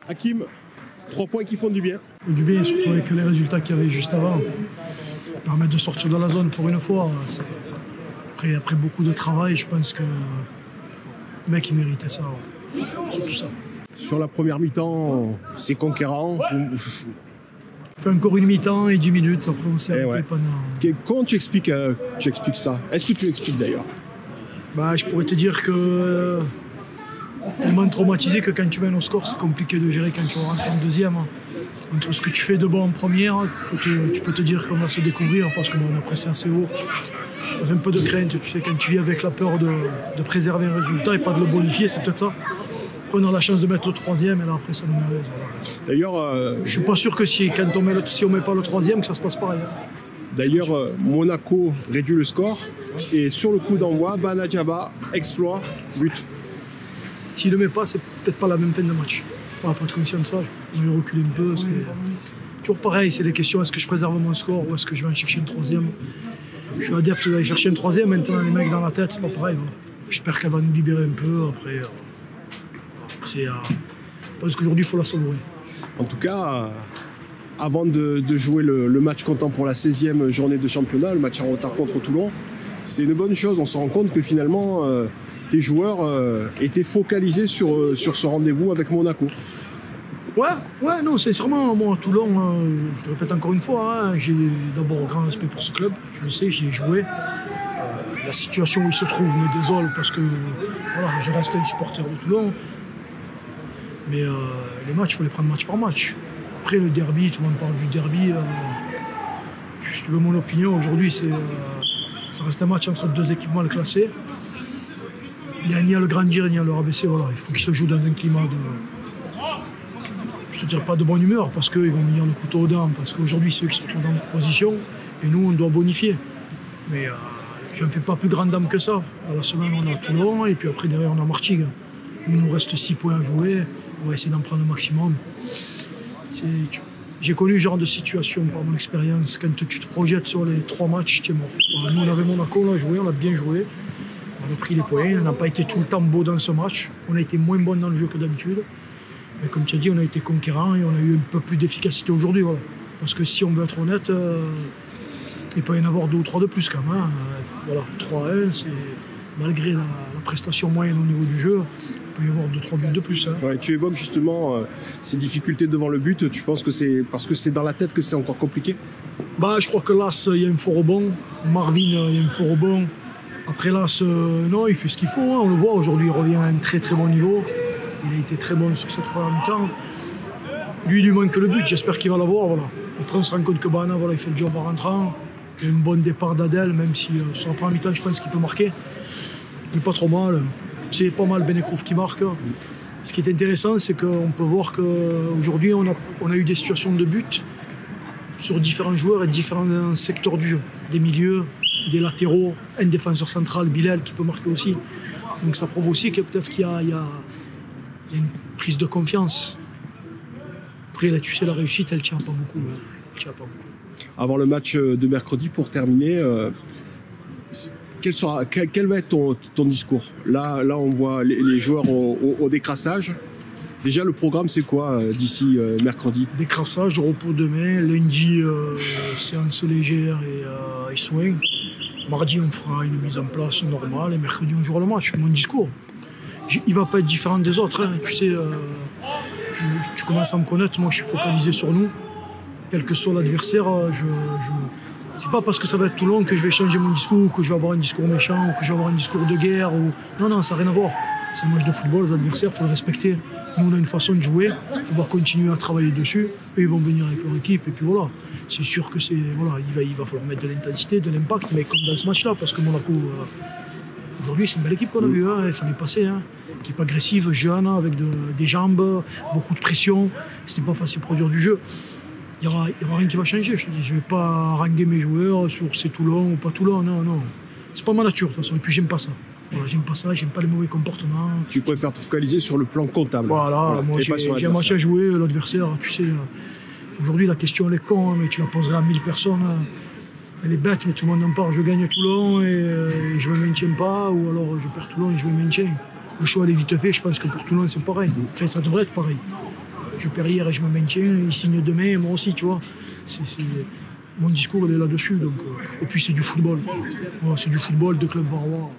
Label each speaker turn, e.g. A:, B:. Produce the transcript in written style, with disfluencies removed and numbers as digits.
A: Hakim, 3 points qui font du bien.
B: Du bien, surtout avec les résultats qu'il y avait juste avant. Permettre de sortir de la zone pour une fois. Après beaucoup de travail, je pense que le mec il méritait ça. Surtout ça.
A: Sur la première mi-temps, c'est conquérant.
B: On fait encore une mi-temps et 10 minutes. Après, on s'est arrêté pendant.
A: Comment tu expliques ça? Est-ce que tu l'expliques d'ailleurs?
B: Je pourrais te dire que tellement traumatisé que quand tu mènes au score, c'est compliqué de gérer quand tu rentres en deuxième. Entre ce que tu fais de bon en première, tu peux te dire qu'on va se découvrir parce qu'on a pressé assez haut. J'ai un peu de crainte, tu sais, quand tu vis avec la peur de préserver un résultat et pas de le bonifier, c'est peut-être ça. Après, on a la chance de mettre le troisième et là après ça nous met à l'aise. Voilà.
A: D'ailleurs,
B: je suis pas sûr que si on met pas le troisième, que ça se passe pareil.
A: D'ailleurs, Monaco réduit le score et sur le coup d'envoi, Bana Diaba, exploit, but.
B: S'il ne le met pas, c'est peut-être pas la même fin de match. Il faut être conscient de ça, je vais reculer un peu. C'est toujours pareil, c'est les questions, est-ce que je préserve mon score ou est-ce que je vais en chercher une troisième? Je suis adepte d'aller chercher une troisième, maintenant les mecs dans la tête, c'est pas pareil. Voilà. J'espère qu'elle va nous libérer un peu, après... parce qu'aujourd'hui, il faut la savourer.
A: En tout cas, avant de jouer le match comptant pour la 16e journée de championnat, le match en retard contre Toulon, c'est une bonne chose. On se rend compte que finalement, tes joueurs étaient focalisés sur ce rendez-vous avec Monaco.
B: Ouais, non, sincèrement, moi, à Toulon, je te répète encore une fois, j'ai d'abord grand respect pour ce club. Je le sais, j'y ai joué. La situation où il se trouve me désole parce que voilà, je reste un supporter de Toulon. Mais les matchs, il faut les prendre match par match. Après, le derby, tout le monde parle du derby. Si tu veux mon opinion, aujourd'hui, ça reste un match entre deux équipes mal classées. Il n'y a ni à le grandir, ni à le rabaisser. Voilà. Il faut qu'ils se jouent dans un climat de... Je ne te dirais pas de bonne humeur, parce qu'ils vont venir le couteau aux dents. Parce qu'aujourd'hui, c'est eux qui se retrouvent dans notre position. Et nous, on doit bonifier. Mais je ne fais pas plus grande dame que ça. À la semaine, on a Toulon, et puis après, derrière, on a Martigues. Il nous reste 6 points à jouer. On va essayer d'en prendre le maximum. J'ai connu ce genre de situation par mon expérience. Quand tu te projettes sur les 3 matchs, tu es mort. Voilà, nous, on avait Monaco, on a joué, on a bien joué. On a pris les points. On n'a pas été tout le temps beau dans ce match. On a été moins bon dans le jeu que d'habitude. Mais comme tu as dit, on a été conquérant et on a eu un peu plus d'efficacité aujourd'hui. Voilà. Parce que si on veut être honnête, il peut y en avoir 2 ou 3 de plus quand même. Voilà, 3-1, c'est malgré la prestation moyenne au niveau du jeu. Il peut y avoir 2-3 buts de plus.
A: Ouais, tu évoques justement ces difficultés devant le but. Tu penses que c'est parce que c'est dans la tête que c'est encore compliqué?
B: Je crois que Las, il y a un faux rebond. Marvin, il y a un faux rebond. Après Las, non, il fait ce qu'il faut. On le voit aujourd'hui, il revient à un très très bon niveau. Il a été très bon sur cette première mi-temps. Lui, il lui manque le but. J'espère qu'il va l'avoir. Voilà. Après, on se rend compte que Bana, voilà, il fait le job en rentrant. Il y a un bon départ d'Adel, même si sur la première mi-temps, je pense qu'il peut marquer. Il n'est pas trop mal. C'est pas mal Benekrouf qui marque. Ce qui est intéressant, c'est qu'on peut voir qu'aujourd'hui, on a eu des situations de but sur différents joueurs et différents secteurs du jeu. Des milieux, des latéraux, un défenseur central, Bilal, qui peut marquer aussi. Donc ça prouve aussi que peut-être qu'il y a une prise de confiance. Après, là, tu sais, la réussite, elle ne tient pas beaucoup.
A: Avant le match de mercredi, pour terminer, quel va être ton discours? Là, on voit les joueurs au décrassage. Déjà, le programme, c'est quoi d'ici mercredi?
B: Décrassage, repos demain. Lundi, séance légère et soins. Mardi, on fera une mise en place normale. Et mercredi, on jouera le match. Mon discours, il ne va pas être différent des autres. Hein. Tu sais, tu commences à me connaître. Moi, je suis focalisé sur nous. Quel que soit l'adversaire, c'est pas parce que ça va être Toulon que je vais changer mon discours, que je vais avoir un discours méchant, ou que je vais avoir un discours de guerre. Non, ça n'a rien à voir. C'est un match de football, les adversaires, il faut le respecter. Nous, on a une façon de jouer, on va continuer à travailler dessus, et ils vont venir avec leur équipe, et puis voilà. C'est sûr que il va falloir mettre de l'intensité, de l'impact, mais comme dans ce match-là, parce que Monaco, aujourd'hui, c'est une belle équipe qu'on a vue, il fallait passer. Équipe agressive, jeune, avec des jambes, beaucoup de pression. C'était pas facile de produire du jeu. Il n'y aura rien qui va changer, je te dis. Je ne vais pas haranguer mes joueurs sur c'est Toulon ou pas Toulon, non. C'est pas ma nature, de toute façon, et puis j'aime pas ça. Voilà, j'aime pas ça, j'aime pas les mauvais comportements.
A: Tu préfères te focaliser sur le plan comptable.
B: Voilà. Moi j'ai un match à jouer, l'adversaire, tu sais. Aujourd'hui, la question elle est con, mais tu la poserais à 1000 personnes. Elle est bête, mais tout le monde en parle. Je gagne Toulon et je me maintiens pas, ou alors je perds Toulon et je me maintiens. Le choix elle est vite fait, je pense que pour Toulon c'est pareil. Enfin, ça devrait être pareil. je perds hier et je me maintiens, il signe demain et moi aussi, tu vois. Mon discours il est là-dessus. Donc, et puis c'est du football. Ouais, c'est du football de club varois.